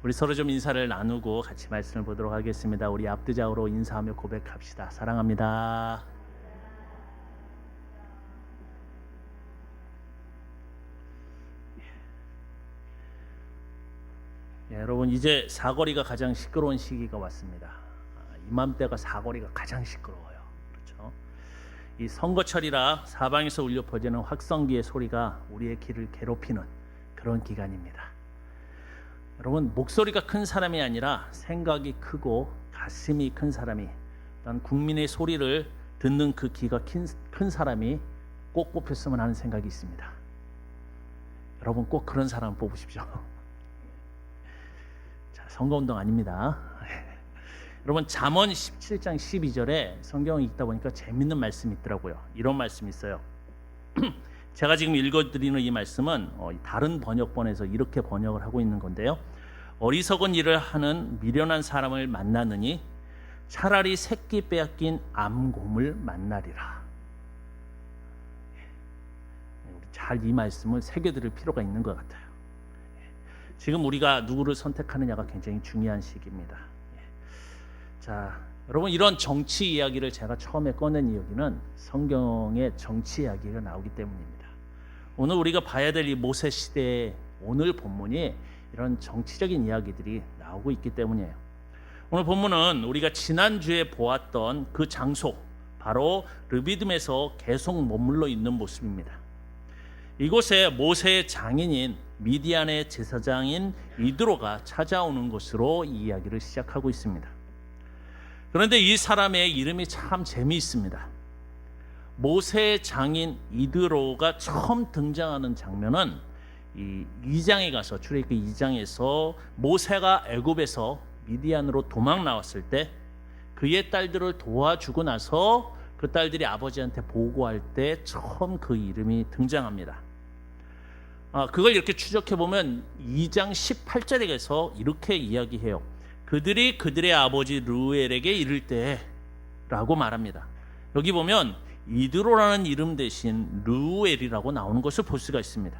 우리 서로 좀 인사를 나누고 같이 말씀을 보도록 하겠습니다. 우리 압도적으로 인사하며 고백합시다. 사랑합니다. 여러분, 이제 사거리가 가장 시끄러운 시기가 왔습니다. 이맘때가 사거리가 가장 시끄러워요. 그렇죠? 이 선거철이라 사방에서 울려 퍼지는 확성기의 소리가 우리의 귀를 괴롭히는 그런 기간입니다. 여러분, 목소리가 큰 사람이 아니라 생각이 크고 가슴이 큰 사람이, 난 국민의 소리를 듣는 그 귀가 큰 사람이 꼭 뽑혔으면 하는 생각이 있습니다. 여러분, 꼭 그런 사람 뽑으십시오. 자, 선거운동 아닙니다. 여러분, 잠언 17장 12절에 성경을 읽다 보니까 재밌는 말씀이 있더라고요. 이런 말씀이 있어요. 제가 지금 읽어드리는 이 말씀은 다른 번역본에서 이렇게 번역을 하고 있는 건데요. 어리석은 일을 하는 미련한 사람을 만나느니 차라리 새끼 빼앗긴 암곰을 만나리라. 잘 이 말씀을 새겨들을 필요가 있는 것 같아요. 지금 우리가 누구를 선택하느냐가 굉장히 중요한 시기입니다. 자, 여러분, 이런 정치 이야기를 제가 처음에 꺼낸 이야기는 성경의 정치 이야기가 나오기 때문입니다. 오늘 우리가 봐야 될 이 모세 시대의 오늘 본문이 이런 정치적인 이야기들이 나오고 있기 때문이에요. 오늘 본문은 우리가 지난주에 보았던 그 장소, 바로 르비딤에서 계속 머물러 있는 모습입니다. 이곳에 모세의 장인인 미디안의 제사장인 이드로가 찾아오는 것으로 이 이야기를 시작하고 있습니다. 그런데 이 사람의 이름이 참 재미있습니다. 모세의 장인 이드로가 처음 등장하는 장면은 이 2장에 가서, 출애굽기 2장에서 모세가 애굽에서 미디안으로 도망 나왔을 때 그의 딸들을 도와주고 나서 그 딸들이 아버지한테 보고할 때 처음 그 이름이 등장합니다. 그걸 이렇게 추적해 보면 2장 18절에 가서 이렇게 이야기해요. 그들이 그들의 아버지 르우엘에게 이를 때라고 말합니다. 여기 보면 이드로라는 이름 대신 르우엘이라고 나오는 것을 볼 수가 있습니다.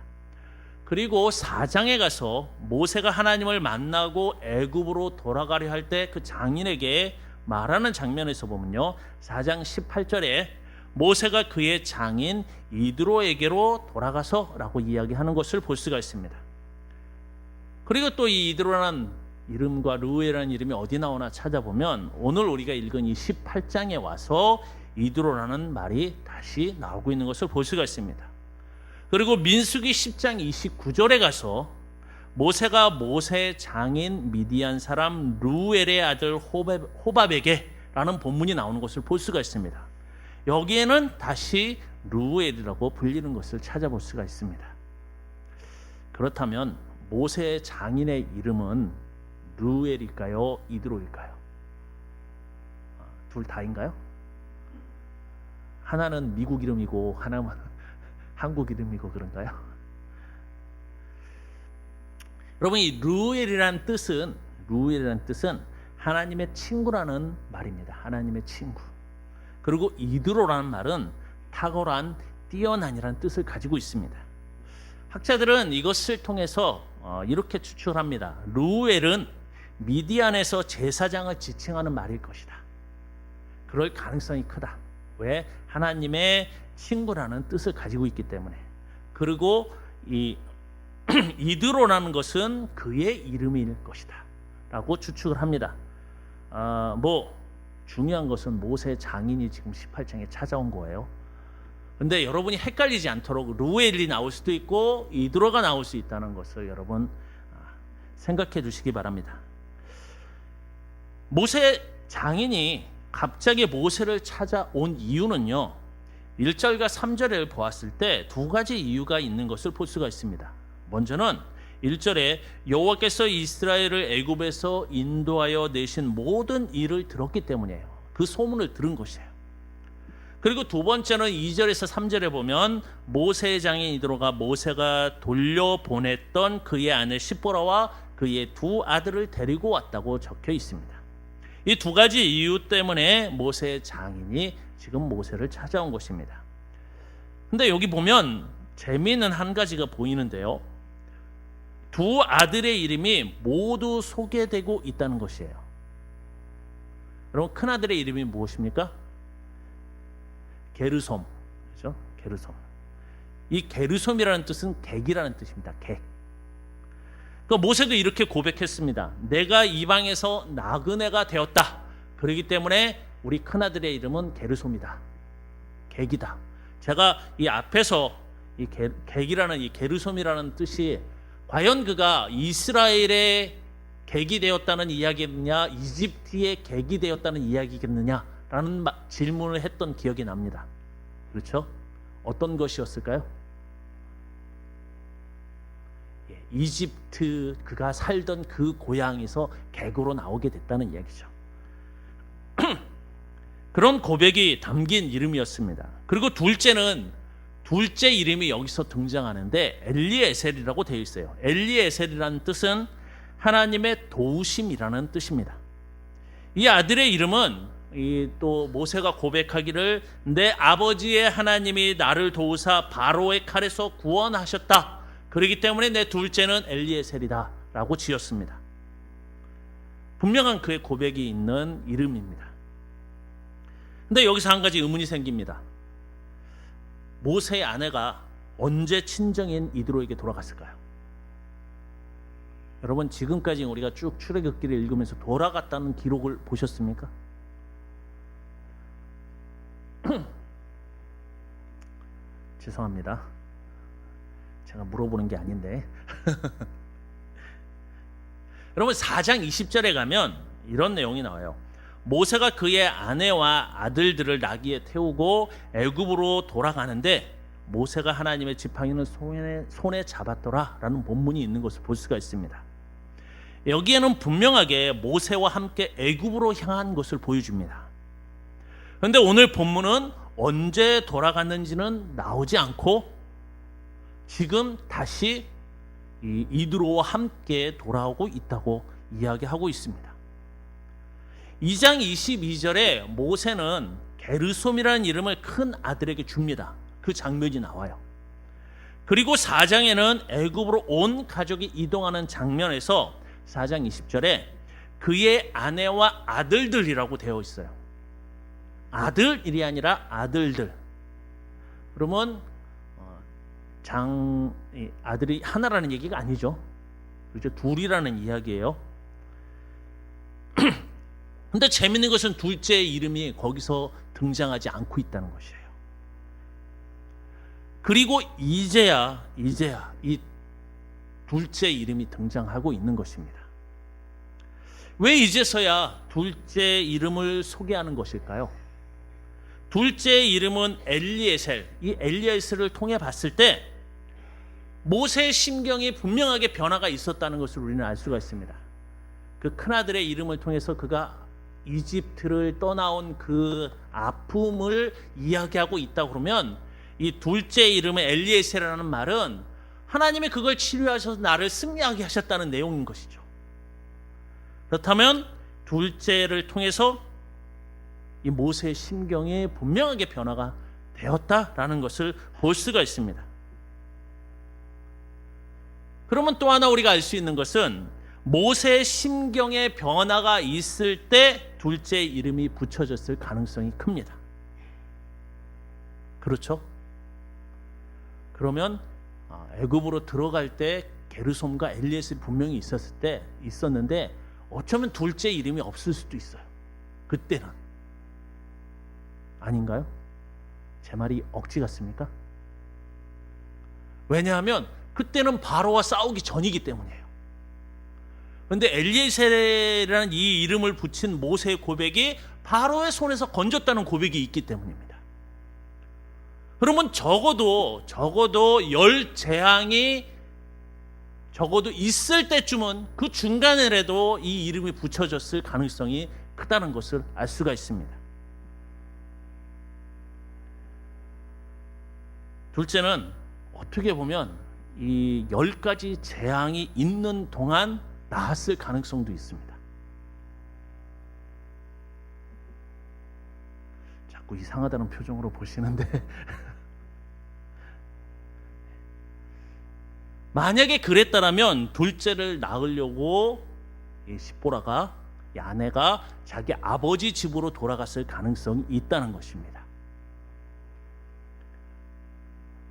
그리고 4장에 가서 모세가 하나님을 만나고 애굽으로 돌아가려 할 때 그 장인에게 말하는 장면에서 보면요, 4장 18절에 모세가 그의 장인 이드로에게로 돌아가서 라고 이야기하는 것을 볼 수가 있습니다. 그리고 또 이 이드로라는 이름과 르우엘이라는 이름이 어디 나오나 찾아보면 오늘 우리가 읽은 이 18장에 와서 이드로라는 말이 다시 나오고 있는 것을 볼 수가 있습니다. 그리고 민수기 10장 29절에 가서 모세가 모세의 장인 미디안 사람 르우엘의 아들 호밥에게 라는 본문이 나오는 것을 볼 수가 있습니다. 여기에는 다시 르우엘이라고 불리는 것을 찾아볼 수가 있습니다. 그렇다면 모세의 장인의 이름은 르우엘일까요? 이드로일까요? 둘 다인가요? 하나는 미국 이름이고 하나는 한국 이름이고 그런가요? 여러분, 이 르우엘이라는 뜻은 하나님의 친구라는 말입니다. 하나님의 친구. 그리고 이드로라는 말은 탁월한, 뛰어난이라는 뜻을 가지고 있습니다. 학자들은 이것을 통해서 이렇게 추측을 합니다. 르우엘은 미디안에서 제사장을 지칭하는 말일 것이다. 그럴 가능성이 크다. 왜? 하나님의 친구라는 뜻을 가지고 있기 때문에. 그리고 이 이드로라는 것은 그의 이름일 것이다 라고 추측을 합니다. 중요한 것은 모세의 장인이 지금 18장에 찾아온 거예요. 근데 여러분이 헷갈리지 않도록 르우엘이 나올 수도 있고 이드로가 나올 수 있다는 것을 여러분 생각해 주시기 바랍니다. 모세 장인이 갑자기 모세를 찾아온 이유는요, 1절과 3절을 보았을 때 두 가지 이유가 있는 것을 볼 수가 있습니다. 먼저는 1절에 여호와께서 이스라엘을 애굽에서 인도하여 내신 모든 일을 들었기 때문이에요. 그 소문을 들은 것이에요. 그리고 두 번째는 2절에서 3절에 보면 모세의 장인 이드로가 모세가 돌려보냈던 그의 아내 시보라와 그의 두 아들을 데리고 왔다고 적혀 있습니다. 이 두 가지 이유 때문에 모세의 장인이 지금 모세를 찾아온 것입니다. 근데 여기 보면 재미있는 한 가지가 보이는데요. 두 아들의 이름이 모두 소개되고 있다는 것이에요. 여러분, 큰 아들의 이름이 무엇입니까? 게르솜. 그죠? 게르솜. 이 게르솜이라는 뜻은 객이라는 뜻입니다. 객. 그 모세도 이렇게 고백했습니다. 내가 이방에서 나그네가 되었다. 그렇기 때문에 우리 큰 아들의 이름은 게르솜이다. 객이다. 제가 이 앞에서 이 객이라는 이 게르솜이라는 뜻이 과연 그가 이스라엘의 객이 되었다는 이야기겠느냐, 이집트의 객이 되었다는 이야기겠느냐라는 질문을 했던 기억이 납니다. 그렇죠? 어떤 것이었을까요? 이집트 그가 살던 그 고향에서 객으로 나오게 됐다는 이야기죠. 그런 고백이 담긴 이름이었습니다. 그리고 둘째 이름이 여기서 등장하는데 엘리에셀이라고 되어 있어요. 엘리에셀이라는 뜻은 하나님의 도우심이라는 뜻입니다. 이 아들의 이름은 또 모세가 고백하기를 내 아버지의 하나님이 나를 도우사 바로의 칼에서 구원하셨다. 그렇기 때문에 내 둘째는 엘리에셀이다 라고 지었습니다. 분명한 그의 고백이 있는 이름입니다. 근데 여기서 한 가지 의문이 생깁니다. 모세의 아내가 언제 친정인 이드로에게 돌아갔을까요? 여러분, 지금까지 우리가 쭉 출애굽기를 읽으면서 돌아갔다는 기록을 보셨습니까? 죄송합니다. 제가 물어보는 게 아닌데. 여러분, 4장 20절에 가면 이런 내용이 나와요. 모세가 그의 아내와 아들들을 나귀에 태우고 애굽으로 돌아가는데 모세가 하나님의 지팡이는 손에 잡았더라 라는 본문이 있는 것을 볼 수가 있습니다. 여기에는 분명하게 모세와 함께 애굽으로 향한 것을 보여줍니다. 그런데 오늘 본문은 언제 돌아갔는지는 나오지 않고 지금 다시 이드로와 함께 돌아오고 있다고 이야기하고 있습니다. 2장 22절에 모세는 게르솜이라는 이름을 큰 아들에게 줍니다. 그 장면이 나와요. 그리고 4장에는 애굽으로 온 가족이 이동하는 장면에서 4장 20절에 그의 아내와 아들들이라고 되어 있어요. 아들이 아니라 아들들. 그러면 아들이 하나라는 얘기가 아니죠. 그렇죠? 둘이라는 이야기예요. 근데 재밌는 것은 둘째의 이름이 거기서 등장하지 않고 있다는 것이에요. 그리고 이제야 이 둘째 이름이 등장하고 있는 것입니다. 왜 이제서야 둘째 이름을 소개하는 것일까요? 둘째의 이름은 엘리에셀. 이 엘리에셀을 통해 봤을 때 모세의 심경이 분명하게 변화가 있었다는 것을 우리는 알 수가 있습니다. 그 큰아들의 이름을 통해서 그가 이집트를 떠나온 그 아픔을 이야기하고 있다 그러면 이 둘째 이름의 엘리에셀이라는 말은 하나님이 그걸 치료하셔서 나를 승리하게 하셨다는 내용인 것이죠. 그렇다면 둘째를 통해서 이 모세의 심경에 분명하게 변화가 되었다라는 것을 볼 수가 있습니다. 그러면 또 하나 우리가 알 수 있는 것은 모세의 심경에 변화가 있을 때 둘째 이름이 붙여졌을 가능성이 큽니다. 그렇죠? 그러면 애굽으로 들어갈 때 게르솜과 엘리에셀이 분명히 있었는데 어쩌면 둘째 이름이 없을 수도 있어요. 그때는. 아닌가요? 제 말이 억지 같습니까? 왜냐하면 그때는 바로와 싸우기 전이기 때문이에요. 그런데 엘리에셀이라는 이 이름을 붙인 모세의 고백이 바로의 손에서 건졌다는 고백이 있기 때문입니다. 그러면 적어도 열 재앙이 적어도 있을 때쯤은 그 중간에라도 이 이름이 붙여졌을 가능성이 크다는 것을 알 수가 있습니다. 둘째는 어떻게 보면 이 10가지 재앙이 있는 동안 나았을 가능성도 있습니다. 자꾸 이상하다는 표정으로 보시는데 만약에 그랬다라면 둘째를 낳으려고 이 십보라가, 이 아내가 자기 아버지 집으로 돌아갔을 가능성이 있다는 것입니다.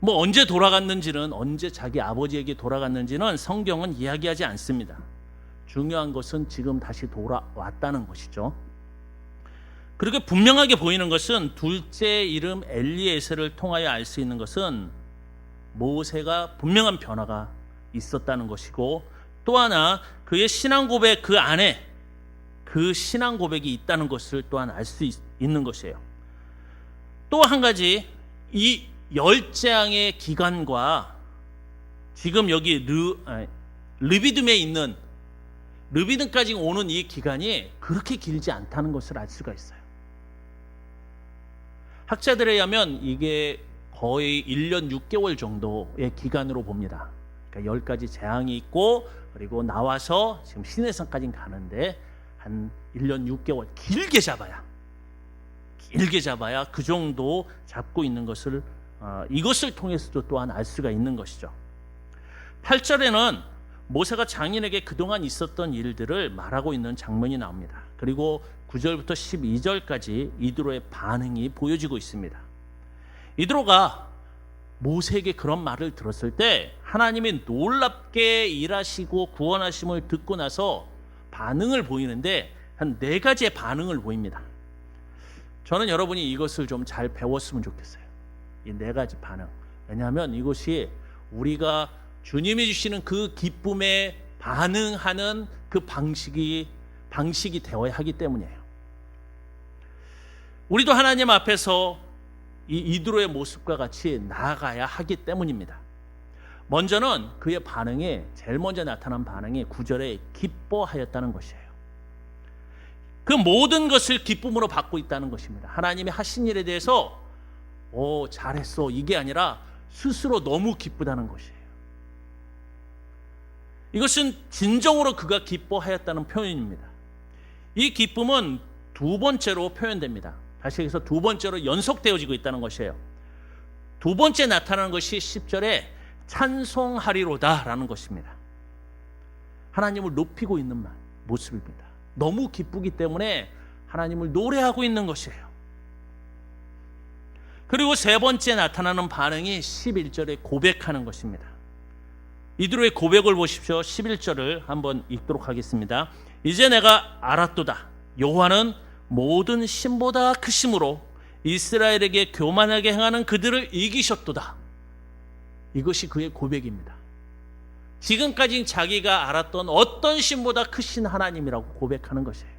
뭐 언제 돌아갔는지는, 언제 자기 아버지에게 돌아갔는지는 성경은 이야기하지 않습니다. 중요한 것은 지금 다시 돌아왔다는 것이죠. 그리고 분명하게 보이는 것은 둘째 이름 엘리에셀을 통하여 알 수 있는 것은 모세가 분명한 변화가 있었다는 것이고, 또 하나 그의 신앙 고백, 그 안에 그 신앙 고백이 있다는 것을 또한 알 수 있는 것이에요. 또 한 가지, 이 열재앙의 기간과 지금 여기 르비딤에 있는, 르비딤까지 오는 이 기간이 그렇게 길지 않다는 것을 알 수가 있어요. 학자들에 의하면 이게 거의 1년 6개월 정도의 기간으로 봅니다. 그러니까 10가지 재앙이 있고, 그리고 나와서 지금 시내산까지 가는데 한 1년 6개월, 길게 잡아야 그 정도 잡고 있는 것을, 이것을 통해서도 또한 알 수가 있는 것이죠. 8절에는 모세가 장인에게 그동안 있었던 일들을 말하고 있는 장면이 나옵니다. 그리고 9절부터 12절까지 이드로의 반응이 보여지고 있습니다. 이드로가 모세에게 그런 말을 들었을 때 하나님이 놀랍게 일하시고 구원하심을 듣고 나서 반응을 보이는데 한 4가지의 반응을 보입니다. 저는 여러분이 이것을 좀 잘 배웠으면 좋겠어요. 이 4가지 반응. 왜냐하면 이것이 우리가 주님이 주시는 그 기쁨에 반응하는 그 방식이 되어야 하기 때문이에요. 우리도 하나님 앞에서 이 이드로의 모습과 같이 나아가야 하기 때문입니다. 먼저는 그의 반응이, 제일 먼저 나타난 반응이 9절에 기뻐하였다는 것이에요. 그 모든 것을 기쁨으로 받고 있다는 것입니다. 하나님이 하신 일에 대해서 잘했어, 이게 아니라 스스로 너무 기쁘다는 것이에요. 이것은 진정으로 그가 기뻐하였다는 표현입니다. 이 기쁨은 2번째로 표현됩니다. 다시 여기서 2번째로 연속되어지고 있다는 것이에요. 2번째 나타나는 것이 10절에 찬송하리로다 라는 것입니다. 하나님을 높이고 있는 모습입니다. 너무 기쁘기 때문에 하나님을 노래하고 있는 것이에요. 그리고 3번째 나타나는 반응이 11절에 고백하는 것입니다. 이드로의 고백을 보십시오. 11절을 한번 읽도록 하겠습니다. 이제 내가 알았도다. 여호와는 모든 신보다 크심으로 이스라엘에게 교만하게 행하는 그들을 이기셨도다. 이것이 그의 고백입니다. 지금까지 자기가 알았던 어떤 신보다 크신 하나님이라고 고백하는 것이에요.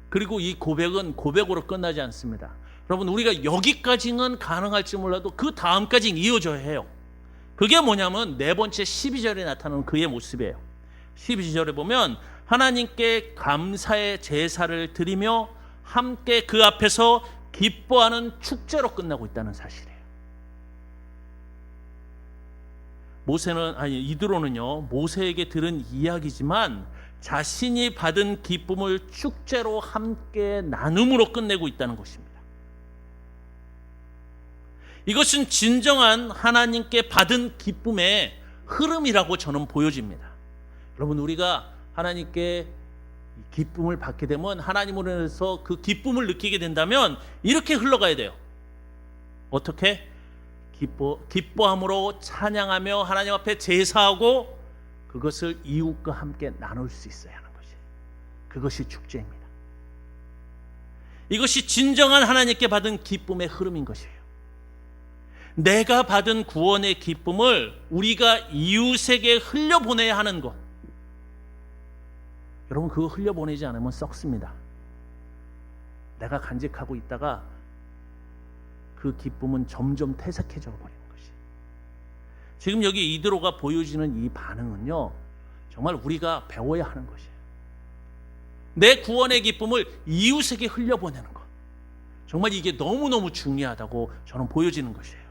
그리고 이 고백은 고백으로 끝나지 않습니다. 여러분, 우리가 여기까지는 가능할지 몰라도 그 다음까지는 이어져야 해요. 그게 뭐냐면 4번째 12절에 나타나는 그의 모습이에요. 12절에 보면 하나님께 감사의 제사를 드리며 함께 그 앞에서 기뻐하는 축제로 끝나고 있다는 사실이에요. 이드로는요, 모세에게 들은 이야기지만 자신이 받은 기쁨을 축제로 함께 나눔으로 끝내고 있다는 것입니다. 이것은 진정한 하나님께 받은 기쁨의 흐름이라고 저는 보여집니다. 여러분, 우리가 하나님께 기쁨을 받게 되면, 하나님으로 인해서 그 기쁨을 느끼게 된다면 이렇게 흘러가야 돼요. 어떻게? 기뻐함으로 찬양하며 하나님 앞에 제사하고 그것을 이웃과 함께 나눌 수 있어야 하는 것이, 그것이 축제입니다. 이것이 진정한 하나님께 받은 기쁨의 흐름인 것이에요. 내가 받은 구원의 기쁨을 우리가 이웃에게 흘려보내야 하는 것. 여러분, 그거 흘려보내지 않으면 썩습니다. 내가 간직하고 있다가 그 기쁨은 점점 퇴색해져 버리는 것이. 지금 여기 이드로가 보여지는 이 반응은요, 정말 우리가 배워야 하는 것이에요. 내 구원의 기쁨을 이웃에게 흘려보내는 것. 정말 이게 너무너무 중요하다고 저는 보여지는 것이에요.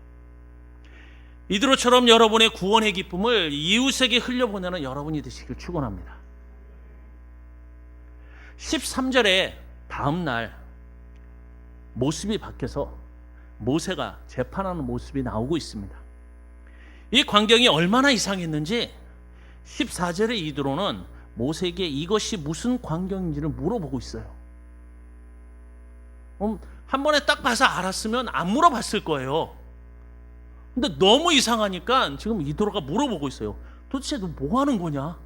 이드로처럼 여러분의 구원의 기쁨을 이웃에게 흘려보내는 여러분이 되시길 축원합니다. 13절에 다음 날 모습이 바뀌어서 모세가 재판하는 모습이 나오고 있습니다. 이 광경이 얼마나 이상했는지 14절의 이드로는 모세에게 이것이 무슨 광경인지를 물어보고 있어요. 한 번에 딱 봐서 알았으면 안 물어봤을 거예요. 근데 너무 이상하니까 지금 이드로가 물어보고 있어요. 도대체 너 뭐 하는 거냐?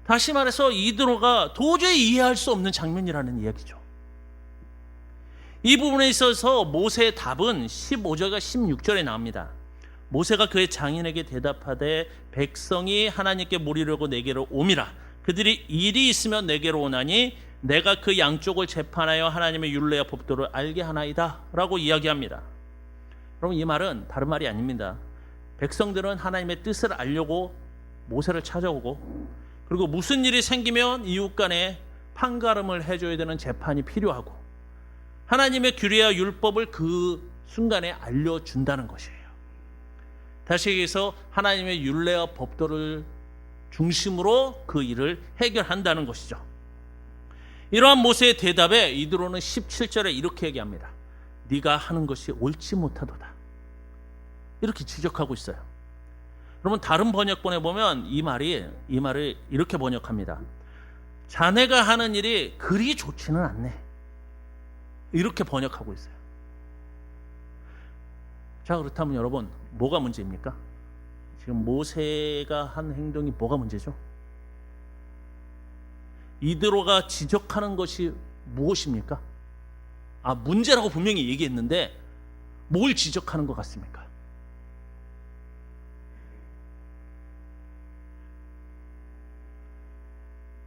다시 말해서 이드로가 도저히 이해할 수 없는 장면이라는 이야기죠. 이 부분에 있어서 모세의 답은 15절과 16절에 나옵니다. 모세가 그의 장인에게 대답하되 백성이 하나님께 물으려고 내게로 오미라. 그들이 일이 있으면 내게로 오나니 내가 그 양쪽을 재판하여 하나님의 율례와 법도를 알게 하나이다 라고 이야기합니다. 여러분, 이 말은 다른 말이 아닙니다. 백성들은 하나님의 뜻을 알려고 모세를 찾아오고, 그리고 무슨 일이 생기면 이웃 간에 판가름을 해줘야 되는 재판이 필요하고, 하나님의 규례와 율법을 그 순간에 알려준다는 것이에요. 다시 얘기해서 하나님의 율례와 법도를 중심으로 그 일을 해결한다는 것이죠. 이러한 모세의 대답에 이드로는 17절에 이렇게 얘기합니다. 네가 하는 것이 옳지 못하도다. 이렇게 지적하고 있어요. 여러분, 다른 번역본에 보면 이 말을 이렇게 번역합니다. 자네가 하는 일이 그리 좋지는 않네. 이렇게 번역하고 있어요. 자, 그렇다면 여러분, 뭐가 문제입니까? 지금 모세가 한 행동이 뭐가 문제죠? 이드로가 지적하는 것이 무엇입니까? 문제라고 분명히 얘기했는데 뭘 지적하는 것 같습니까?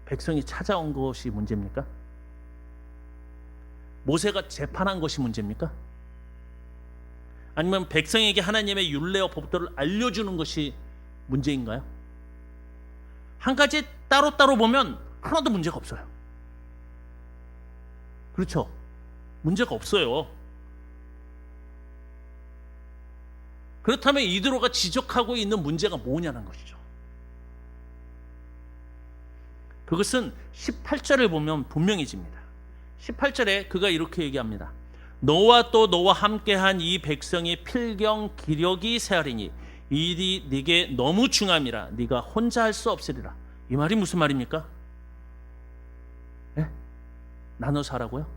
백성이 찾아온 것이 문제입니까? 모세가 재판한 것이 문제입니까? 아니면 백성에게 하나님의 율례와 법도를 알려주는 것이 문제인가요? 한 가지 따로따로 보면 하나도 문제가 없어요. 그렇죠? 문제가 없어요. 그렇다면 이드로가 지적하고 있는 문제가 뭐냐는 것이죠. 그것은 18절을 보면 분명해집니다. 18절에 그가 이렇게 얘기합니다. 너와 또 너와 함께한 이 백성이 필경 기력이 세하리니 이 일이 네게 너무 중함이라 네가 혼자 할 수 없으리라. 이 말이 무슨 말입니까? 네? 나눠서 하라고요?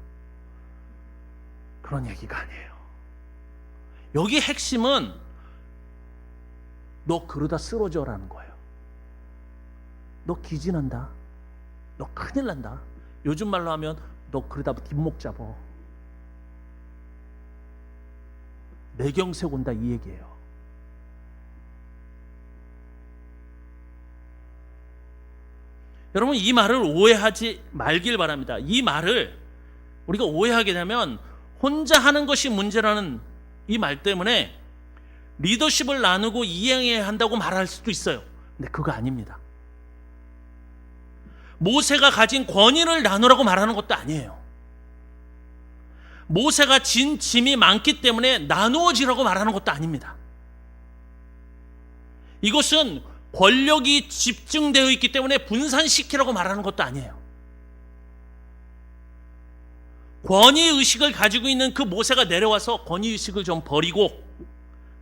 그런 얘기가 아니에요. 여기 핵심은 너 그러다 쓰러져라는 거예요. 너 기진한다. 너 큰일 난다. 요즘 말로 하면 너 그러다 뒷목 잡어. 내경색 온다, 이 얘기예요. 여러분, 이 말을 오해하지 말길 바랍니다. 이 말을 우리가 오해하게 되면 혼자 하는 것이 문제라는 이 말 때문에 리더십을 나누고 이행해야 한다고 말할 수도 있어요. 근데 그거 아닙니다. 모세가 가진 권위를 나누라고 말하는 것도 아니에요. 모세가 진 짐이 많기 때문에 나누어지라고 말하는 것도 아닙니다. 이것은 권력이 집중되어 있기 때문에 분산시키라고 말하는 것도 아니에요. 권위의식을 가지고 있는 그 모세가 내려와서 권위의식을 좀 버리고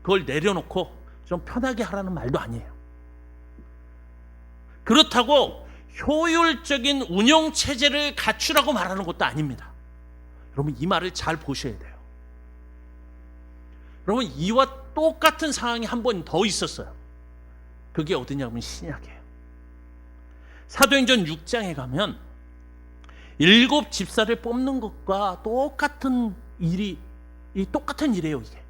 그걸 내려놓고 좀 편하게 하라는 말도 아니에요. 그렇다고 효율적인 운영체제를 갖추라고 말하는 것도 아닙니다. 여러분, 이 말을 잘 보셔야 돼요. 여러분, 이와 똑같은 상황이 한 번 더 있었어요. 그게 어디냐면 신약이에요. 사도행전 6장에 가면 7 집사를 뽑는 것과 똑같은 일이에요. 이게.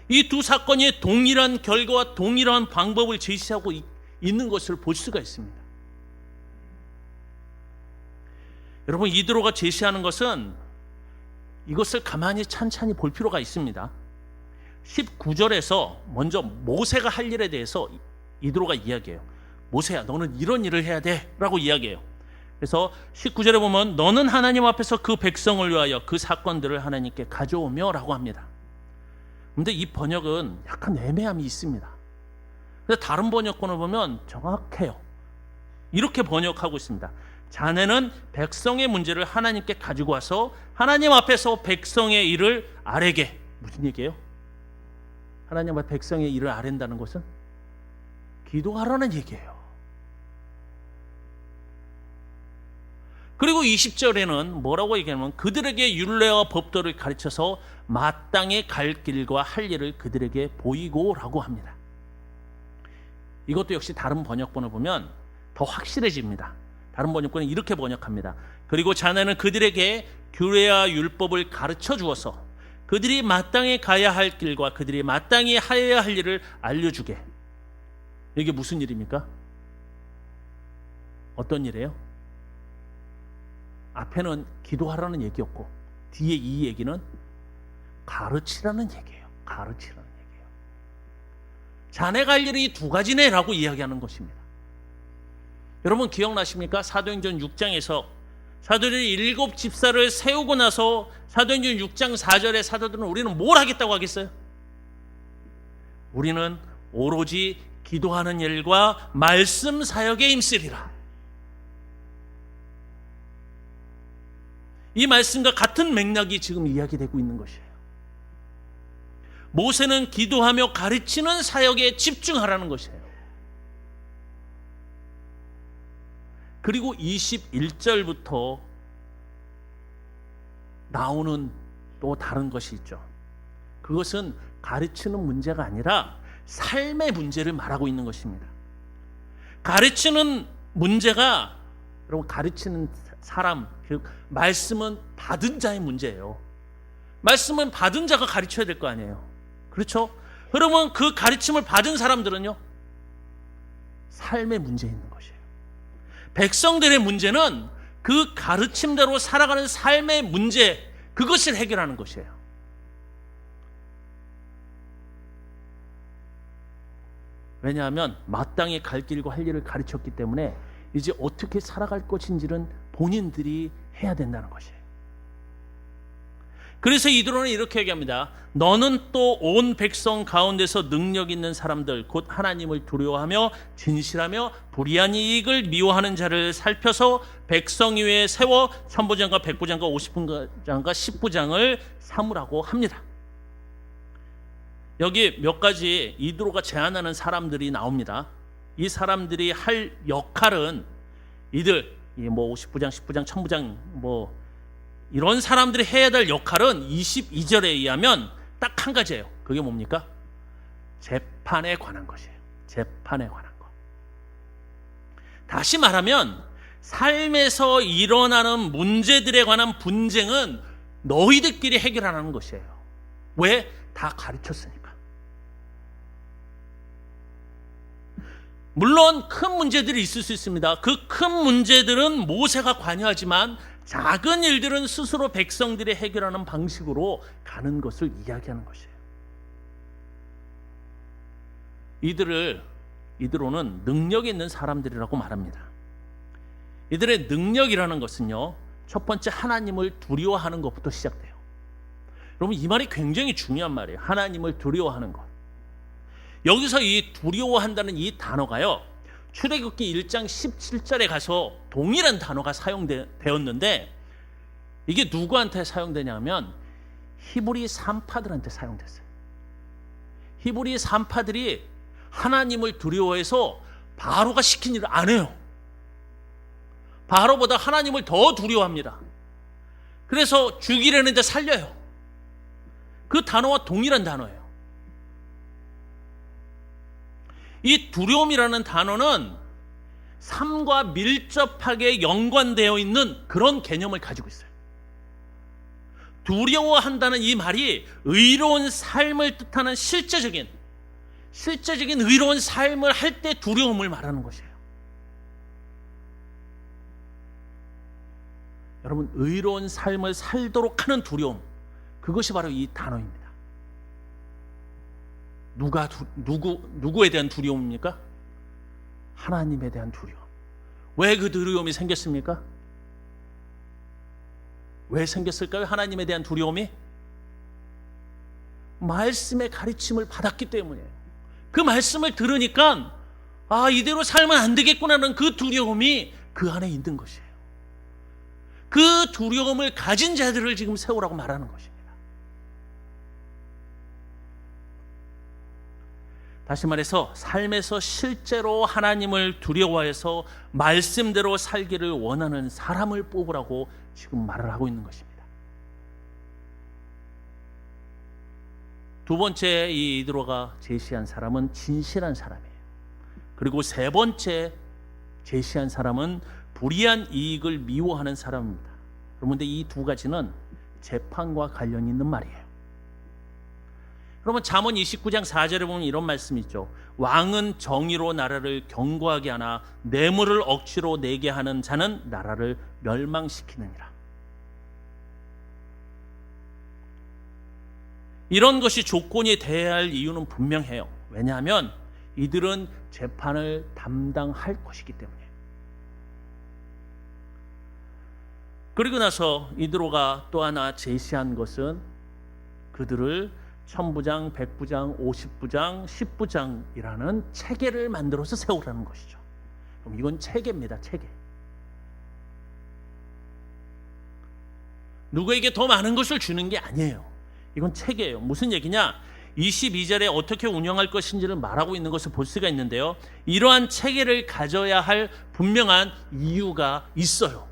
이 두 사건이 동일한 결과와 동일한 방법을 제시하고 있는 것을 볼 수가 있습니다. 여러분, 이드로가 제시하는 것은 이것을 가만히 찬찬히 볼 필요가 있습니다. 19절에서 먼저 모세가 할 일에 대해서 이드로가 이야기해요. 모세야, 너는 이런 일을 해야 돼 라고 이야기해요. 그래서 19절에 보면 너는 하나님 앞에서 그 백성을 위하여 그 사건들을 하나님께 가져오며 라고 합니다. 그런데 이 번역은 약간 애매함이 있습니다. 그래서 다른 번역본을 보면 정확해요. 이렇게 번역하고 있습니다. 자네는 백성의 문제를 하나님께 가지고 와서 하나님 앞에서 백성의 일을 아래게 무슨 얘기예요? 하나님 앞에 백성의 일을 아랜다는 것은 기도하라는 얘기예요. 그리고 20절에는 뭐라고 얘기하냐면 그들에게 율례와 법도를 가르쳐서 마땅히 갈 길과 할 일을 그들에게 보이고라고 합니다. 이것도 역시 다른 번역본을 보면 더 확실해집니다. 다른 번역본은 이렇게 번역합니다. 그리고 자네는 그들에게 규례와 율법을 가르쳐 주어서 그들이 마땅히 가야 할 길과 그들이 마땅히 해야 할 일을 알려주게. 이게 무슨 일입니까? 어떤 일이에요? 앞에는 기도하라는 얘기였고 뒤에 이 얘기는 가르치라는 얘기예요. 가르치라는 얘기예요. 자네가 할 일이 두 가지네라고 이야기하는 것입니다. 여러분 기억나십니까? 사도행전 6장에서 사도들이 7 집사를 세우고 나서 사도행전 6장 4절에 사도들은 우리는 뭘 하겠다고 하겠어요? 우리는 오로지 기도하는 일과 말씀 사역에 힘쓰리라. 이 말씀과 같은 맥락이 지금 이야기되고 있는 것이에요. 모세는 기도하며 가르치는 사역에 집중하라는 것이에요. 그리고 21절부터 나오는 또 다른 것이 있죠. 그것은 가르치는 문제가 아니라 삶의 문제를 말하고 있는 것입니다. 가르치는 문제가 여러분 가르치는 사람, 즉 말씀은 받은 자의 문제예요. 말씀은 받은 자가 가르쳐야 될 거 아니에요. 그렇죠? 그러면 그 가르침을 받은 사람들은요, 삶의 문제 있는 것이에요. 백성들의 문제는 그 가르침대로 살아가는 삶의 문제, 그것을 해결하는 것이에요. 왜냐하면 마땅히 갈 길과 할 일을 가르쳤기 때문에 이제 어떻게 살아갈 것인지는 본인들이 해야 된다는 것이에요. 그래서 이드로는 이렇게 얘기합니다. 너는 또 온 백성 가운데서 능력 있는 사람들 곧 하나님을 두려워하며 진실하며 불의한 이익을 미워하는 자를 살펴서 백성 위에 세워 천부장과 백부장과 50부장과 10부장을 삼으라고 합니다. 여기 몇 가지 이드로가 제안하는 사람들이 나옵니다. 이 사람들이 할 역할은 이들 뭐 50부장, 10부장, 1000부장 뭐 이런 사람들이 해야 될 역할은 22절에 의하면 딱 한 가지예요. 그게 뭡니까? 재판에 관한 것이에요. 재판에 관한 것. 다시 말하면 삶에서 일어나는 문제들에 관한 분쟁은 너희들끼리 해결하는 것이에요. 왜? 다 가르쳤으니까. 물론 큰 문제들이 있을 수 있습니다. 그 큰 문제들은 모세가 관여하지만 작은 일들은 스스로 백성들이 해결하는 방식으로 가는 것을 이야기하는 것이에요. 이들로는 능력이 있는 사람들이라고 말합니다. 이들의 능력이라는 것은요, 첫 번째 하나님을 두려워하는 것부터 시작돼요. 여러분 이 말이 굉장히 중요한 말이에요. 하나님을 두려워하는 것. 여기서 이 두려워한다는 이 단어가요, 출애굽기 1장 17절에 가서 동일한 단어가 사용되었는데 이게 누구한테 사용되냐면 히브리 산파들한테 사용됐어요. 히브리 산파들이 하나님을 두려워해서 바로가 시킨 일을 안 해요. 바로보다 하나님을 더 두려워합니다. 그래서 죽이려는데 살려요. 그 단어와 동일한 단어예요. 이 두려움이라는 단어는 삶과 밀접하게 연관되어 있는 그런 개념을 가지고 있어요. 두려워한다는 이 말이 의로운 삶을 뜻하는 실제적인 의로운 삶을 할 때 두려움을 말하는 것이에요. 여러분 의로운 삶을 살도록 하는 두려움, 그것이 바로 이 단어입니다. 누구에 대한 두려움입니까? 하나님에 대한 두려움. 왜 그 두려움이 생겼습니까? 왜 생겼을까요? 하나님에 대한 두려움이 말씀의 가르침을 받았기 때문이에요. 그 말씀을 들으니까 이대로 살면 안 되겠구나는 그 두려움이 그 안에 있는 것이에요. 그 두려움을 가진 자들을 지금 세우라고 말하는 것입니다. 다시 말해서 삶에서 실제로 하나님을 두려워해서 말씀대로 살기를 원하는 사람을 뽑으라고 지금 말을 하고 있는 것입니다. 두 번째 이 이드로가 제시한 사람은 진실한 사람이에요. 그리고 세 번째 제시한 사람은 불의한 이익을 미워하는 사람입니다. 그런데 이 두 가지는 재판과 관련이 있는 말이에요. 그러면 잠언 29장 4절에 보면 이런 말씀이 있죠. 왕은 정의로 나라를 견고하게 하나 뇌물을 억지로 내게 하는 자는 나라를 멸망시키느니라. 이런 것이 조건이 되어야 할 이유는 분명해요. 왜냐하면 이들은 재판을 담당할 것이기 때문이에요. 그리고 나서 이드로가 또 하나 제시한 것은 그들을 천부장, 백부장, 50부장, 10부장이라는 체계를 만들어서 세우라는 것이죠. 그럼 이건 체계입니다. 체계. 누구에게 더 많은 것을 주는 게 아니에요. 이건 체계예요. 무슨 얘기냐? 22절에 어떻게 운영할 것인지를 말하고 있는 것을 볼 수가 있는데요. 이러한 체계를 가져야 할 분명한 이유가 있어요.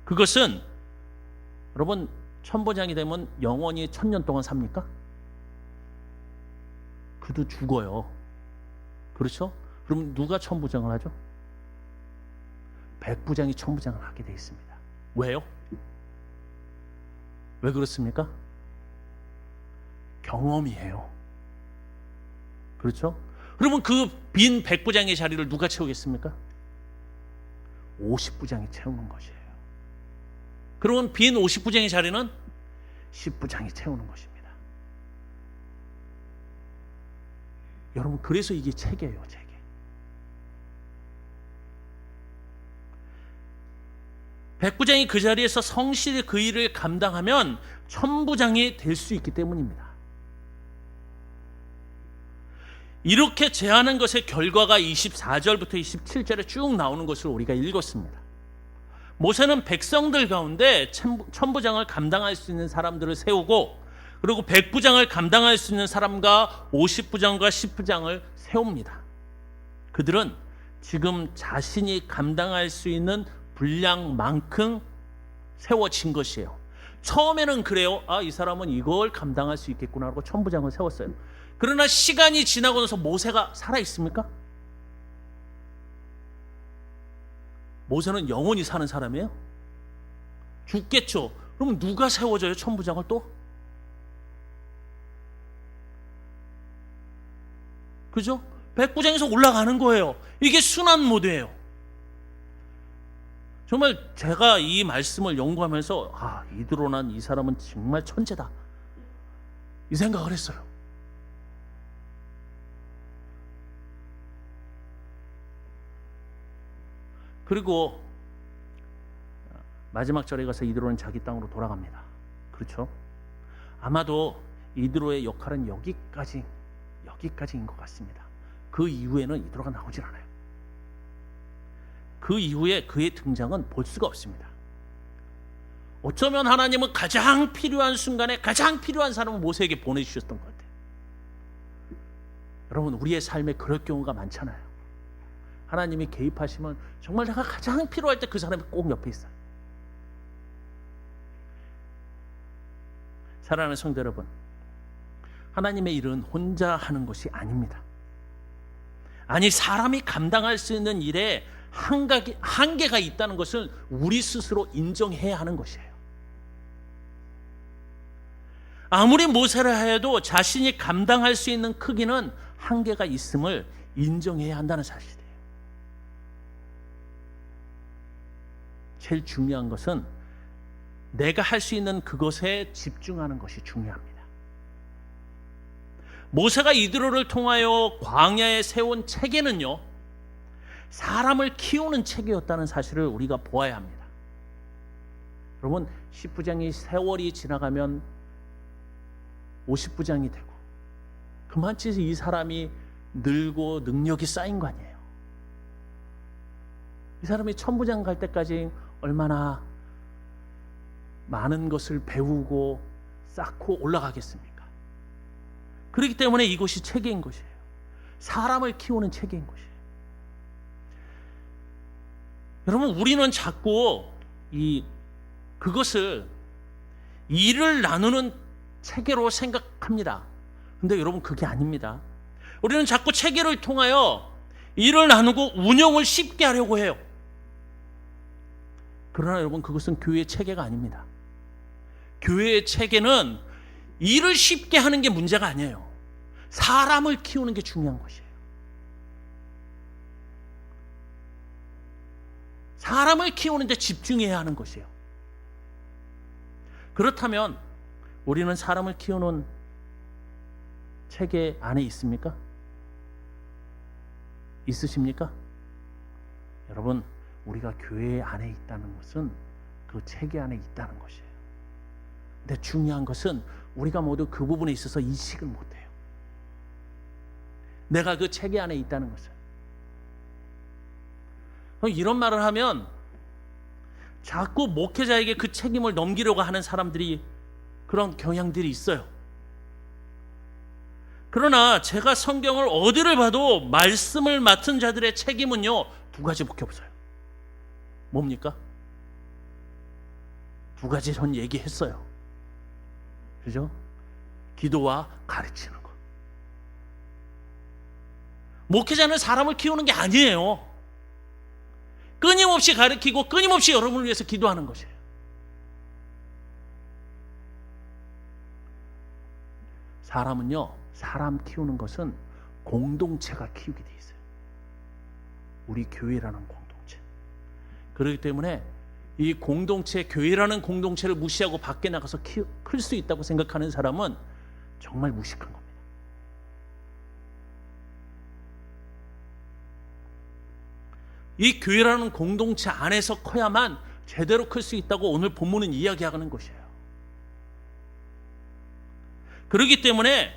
그것은 여러분 천부장이 되면 영원히 1000년 동안 삽니까? 그도 죽어요. 그렇죠? 그럼 누가 천부장을 하죠? 백부장이 천부장을 하게 돼 있습니다. 왜요? 왜 그렇습니까? 경험이에요. 그렇죠? 그러면 그 빈 백부장의 자리를 누가 채우겠습니까? 50부장이 채우는 것이에요. 그러면 빈 50부장의 자리는 10부장이 채우는 것입니다. 여러분 그래서 이게 체계예요. 체계. 백부장이 그 자리에서 성실히 그 일을 감당하면 천부장이 될 수 있기 때문입니다. 이렇게 제안한 것의 결과가 24절부터 27절에 쭉 나오는 것을 우리가 읽었습니다. 모세는 백성들 가운데 천부장을 감당할 수 있는 사람들을 세우고 그리고 백부장을 감당할 수 있는 사람과 50부장과 10부장을 세웁니다. 그들은 지금 자신이 감당할 수 있는 분량만큼 세워진 것이에요. 처음에는 그래요. 아, 이 사람은 이걸 감당할 수 있겠구나 하고 천부장을 세웠어요. 그러나 시간이 지나고 나서 모세가 살아있습니까? 모세는 영원히 사는 사람이에요? 죽겠죠. 그럼 누가 세워져요? 천부장을 또? 그죠? 백부장에서 올라가는 거예요. 이게 순환 모드예요. 정말 제가 이 말씀을 연구하면서 이드로난 이 사람은 정말 천재다 이 생각을 했어요. 그리고 마지막 절에 가서 이드로는 자기 땅으로 돌아갑니다. 그렇죠? 아마도 이드로의 역할은 여기까지인 것 같습니다. 그 이후에는 이드로가 나오질 않아요. 그 이후에 그의 등장은 볼 수가 없습니다. 어쩌면 하나님은 가장 필요한 순간에 가장 필요한 사람을 모세에게 보내주셨던 것 같아요. 여러분 우리의 삶에 그럴 경우가 많잖아요. 하나님이 개입하시면 정말 내가 가장 필요할 때 그 사람이 꼭 옆에 있어요. 사랑하는 성도 여러분, 하나님의 일은 혼자 하는 것이 아닙니다. 아니 사람이 감당할 수 있는 일에 한계가 있다는 것을 우리 스스로 인정해야 하는 것이에요. 아무리 모세를 해도 자신이 감당할 수 있는 크기는 한계가 있음을 인정해야 한다는 사실이에요. 제일 중요한 것은 내가 할 수 있는 그것에 집중하는 것이 중요합니다. 모세가 이드로를 통하여 광야에 세운 체계는요, 사람을 키우는 체계였다는 사실을 우리가 보아야 합니다. 여러분 10부장이 세월이 지나가면 50부장이 되고 그만치 이 사람이 늘고 능력이 쌓인 거 아니에요. 이 사람이 천부장 갈 때까지 얼마나 많은 것을 배우고 쌓고 올라가겠습니까? 그렇기 때문에 이것이 체계인 것이에요. 사람을 키우는 체계인 것이에요. 여러분, 우리는 자꾸 그것을 일을 나누는 체계로 생각합니다. 근데 여러분, 그게 아닙니다. 우리는 자꾸 체계를 통하여 일을 나누고 운영을 쉽게 하려고 해요. 그러나 여러분, 그것은 교회의 체계가 아닙니다. 교회의 체계는 일을 쉽게 하는 게 문제가 아니에요. 사람을 키우는 게 중요한 것이에요. 사람을 키우는 데 집중해야 하는 것이에요. 그렇다면 우리는 사람을 키우는 체계 안에 있습니까? 있으십니까? 여러분, 우리가 교회 안에 있다는 것은 그 체계 안에 있다는 것이에요. 근데 중요한 것은 우리가 모두 그 부분에 있어서 인식을 못해요. 내가 그 체계 안에 있다는 것을. 이런 말을 하면 자꾸 목회자에게 그 책임을 넘기려고 하는 사람들이, 그런 경향들이 있어요. 그러나 제가 성경을 어디를 봐도 말씀을 맡은 자들의 책임은요, 두 가지밖에 없어요. 뭡니까? 두 가지 전 얘기했어요. 그죠? 기도와 가르치는 거. 목회자는 사람을 키우는 게 아니에요. 끊임없이 가르치고 끊임없이 여러분을 위해서 기도하는 것이에요. 사람은요, 사람 키우는 것은 공동체가 키우게 돼 있어요. 우리 교회라는 공동체. 그렇기 때문에 이 공동체, 교회라는 공동체를 무시하고 밖에 나가서 클 수 있다고 생각하는 사람은 정말 무식한 겁니다. 이 교회라는 공동체 안에서 커야만 제대로 클 수 있다고 오늘 본문은 이야기하는 것이에요. 그렇기 때문에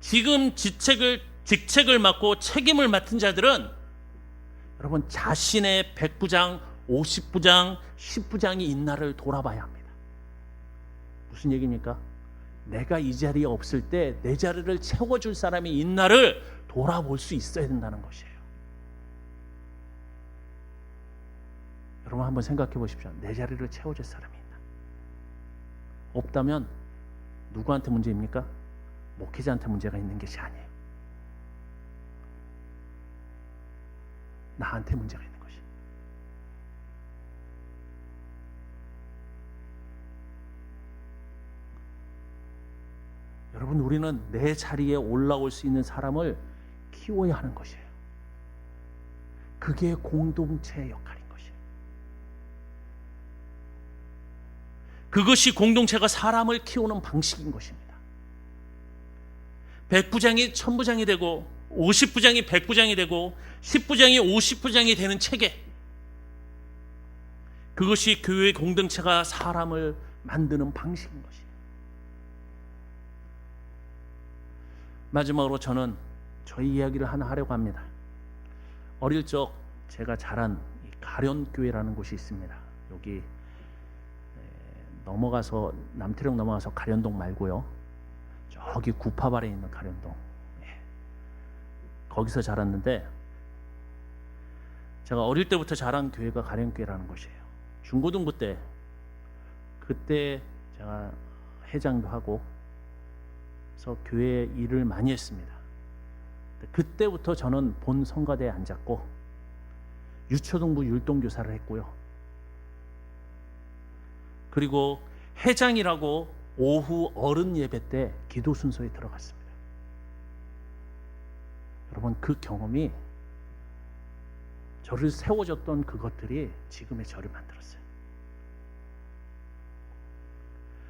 지금 직책을 맡고 책임을 맡은 자들은 여러분, 자신의 100부장, 50부장, 10부장이 있나를 돌아봐야 합니다. 무슨 얘기입니까? 내가 이 자리에 없을 때 내 자리를 채워줄 사람이 있나를 돌아볼 수 있어야 된다는 것이에요. 여러분, 한번 생각해 보십시오. 내 자리를 채워줄 사람이 있나? 없다면 누구한테 문제입니까? 목회자한테 문제가 있는 것이 아니에요. 나한테 문제가 있는 것이. 여러분, 우리는 내 자리에 올라올 수 있는 사람을 키워야 하는 것이에요. 그게 공동체의 역할인 것이에요. 그것이 공동체가 사람을 키우는 방식인 것입니다. 100부장이 1000부장이 되고 50부장이 100부장이 되고 10부장이 50부장이 되는 체계, 그것이 교회 공동체가 사람을 만드는 방식인 것이에요. 마지막으로 저는 저희 이야기를 하나 하려고 합니다. 어릴 적 제가 자란 가련교회라는 곳이 있습니다. 여기 넘어가서 남태령 넘어가서 가련동 말고요, 저기 구파발에 있는 가련동, 거기서 자랐는데, 제가 어릴 때부터 자란 교회가 가련교회라는 곳이에요. 중고등부 때, 그때 제가 회장도 하고 그래서 교회 일을 많이 했습니다. 그때부터 저는 본 성가대에 앉았고 유초등부 율동교사를 했고요. 그리고 회장이라고 오후 어른 예배 때 기도 순서에 들어갔습니다. 여러분, 그 경험이 저를 세워줬던 그것들이 지금의 저를 만들었어요.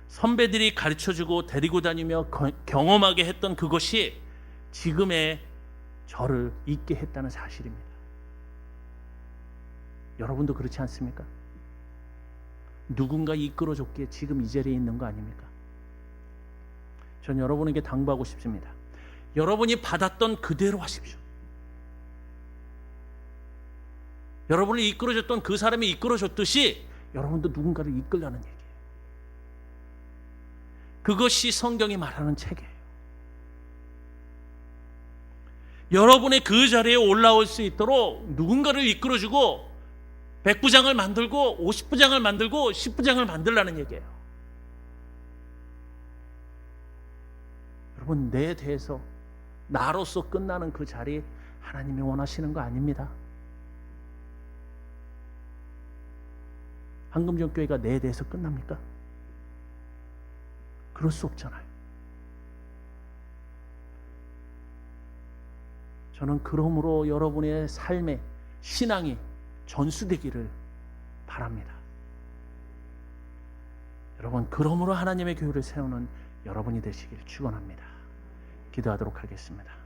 선배들이 가르쳐주고 데리고 다니며 경험하게 했던 그것이 지금의 저를 있게 했다는 사실입니다. 여러분도 그렇지 않습니까? 누군가 이끌어줬기에 지금 이 자리에 있는 거 아닙니까? 전 여러분에게 당부하고 싶습니다. 여러분이 받았던 그대로 하십시오. 여러분을 이끌어줬던 그 사람이 이끌어줬듯이 여러분도 누군가를 이끌라는 얘기예요. 그것이 성경이 말하는 체계예요. 여러분의 그 자리에 올라올 수 있도록 누군가를 이끌어주고 100부장을 만들고 50부장을 만들고 10부장을 만들라는 얘기예요. 여러분, 내 대해서 나로서 끝나는 그 자리 하나님이 원하시는 거 아닙니다. 황금전교회가 내 대해서 끝납니까? 그럴 수 없잖아요. 저는 그러므로 여러분의 삶의 신앙이 전수되기를 바랍니다. 여러분, 그러므로 하나님의 교회를 세우는 여러분이 되시길 축원합니다. 기도하도록 하겠습니다.